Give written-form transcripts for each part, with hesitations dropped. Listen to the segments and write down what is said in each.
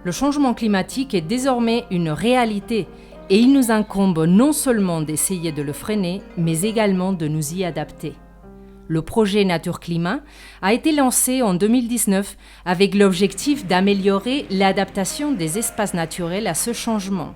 Le changement climatique est désormais une réalité et il nous incombe non seulement d'essayer de le freiner, mais également de nous y adapter. Le projet Nature-Climat a été lancé en 2019 avec l'objectif d'améliorer l'adaptation des espaces naturels à ce changement.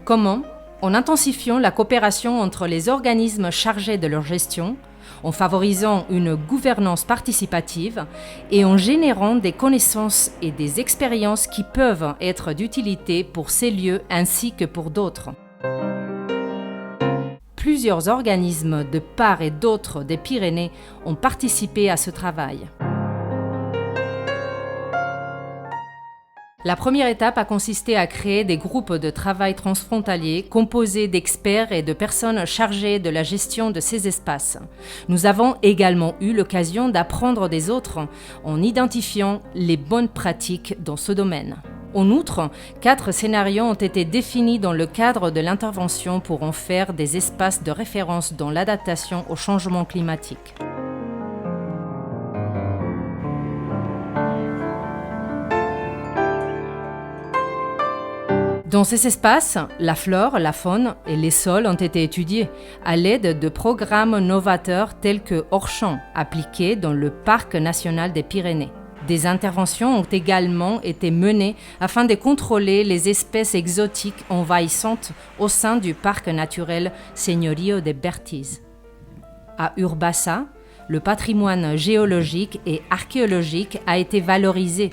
Comment ? En intensifiant la coopération entre les organismes chargés de leur gestion, en favorisant une gouvernance participative et en générant des connaissances et des expériences qui peuvent être d'utilité pour ces lieux ainsi que pour d'autres. Plusieurs organismes de part et d'autre des Pyrénées ont participé à ce travail. La première étape a consisté à créer des groupes de travail transfrontaliers composés d'experts et de personnes chargées de la gestion de ces espaces. Nous avons également eu l'occasion d'apprendre des autres en identifiant les bonnes pratiques dans ce domaine. En outre, 4 scénarios ont été définis dans le cadre de l'intervention pour en faire des espaces de référence dans l'adaptation au changement climatique. Dans ces espaces, la flore, la faune et les sols ont été étudiés à l'aide de programmes novateurs tels que Hors-champ, appliqués dans le Parc national des Pyrénées. Des interventions ont également été menées afin de contrôler les espèces exotiques envahissantes au sein du parc naturel Señorío de Bertiz. À Urbasa, le patrimoine géologique et archéologique a été valorisé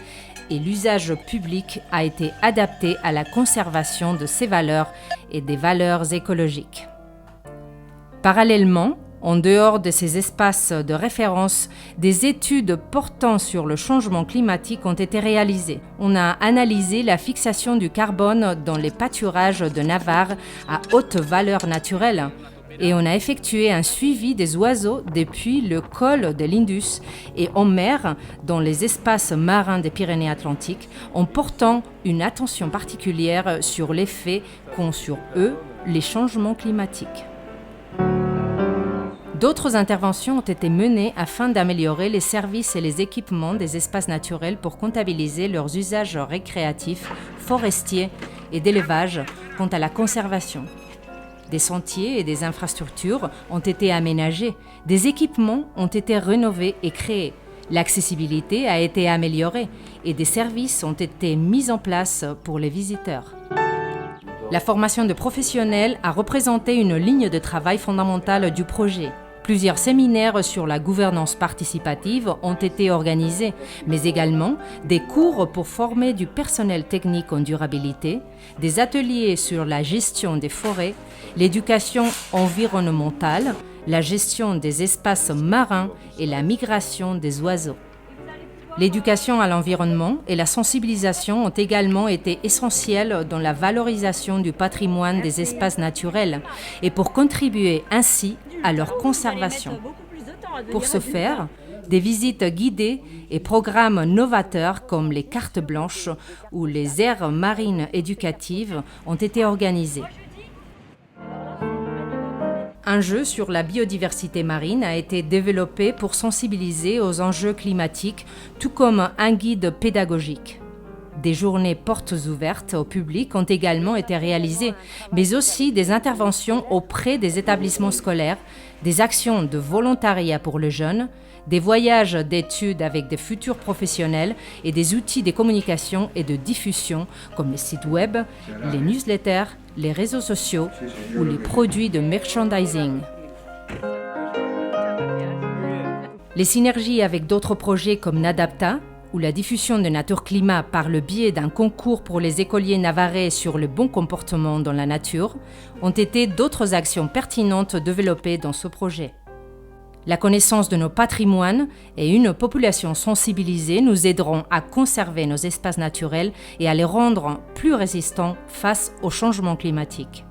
et l'usage public a été adapté à la conservation de ces valeurs et des valeurs écologiques. Parallèlement, en dehors de ces espaces de référence, des études portant sur le changement climatique ont été réalisées. On a analysé la fixation du carbone dans les pâturages de Navarre à haute valeur naturelle et on a effectué un suivi des oiseaux depuis le col de l'Indus et en mer dans les espaces marins des Pyrénées-Atlantiques en portant une attention particulière sur l'effet qu'ont sur eux les changements climatiques. D'autres interventions ont été menées afin d'améliorer les services et les équipements des espaces naturels pour comptabiliser leurs usages récréatifs, forestiers et d'élevage quant à la conservation. Des sentiers et des infrastructures ont été aménagés, des équipements ont été rénovés et créés, l'accessibilité a été améliorée et des services ont été mis en place pour les visiteurs. La formation de professionnels a représenté une ligne de travail fondamentale du projet. Plusieurs séminaires sur la gouvernance participative ont été organisés, mais également des cours pour former du personnel technique en durabilité, des ateliers sur la gestion des forêts, l'éducation environnementale, la gestion des espaces marins et la migration des oiseaux. L'éducation à l'environnement et la sensibilisation ont également été essentielles dans la valorisation du patrimoine des espaces naturels et pour contribuer ainsi à leur conservation. Pour ce faire, des visites guidées et programmes novateurs comme les cartes blanches ou les aires marines éducatives ont été organisés. Un jeu sur la biodiversité marine a été développé pour sensibiliser aux enjeux climatiques, tout comme un guide pédagogique. Des journées portes ouvertes au public ont également été réalisées, mais aussi des interventions auprès des établissements scolaires, des actions de volontariat pour les jeunes, des voyages d'études avec des futurs professionnels et des outils de communication et de diffusion comme les sites web, les newsletters, les réseaux sociaux ou les produits de merchandising. Les synergies avec d'autres projets comme Nadapta ou la diffusion de Nature-Climat par le biais d'un concours pour les écoliers navarrais sur le bon comportement dans la nature ont été d'autres actions pertinentes développées dans ce projet. La connaissance de nos patrimoines et une population sensibilisée nous aideront à conserver nos espaces naturels et à les rendre plus résistants face au changement climatique.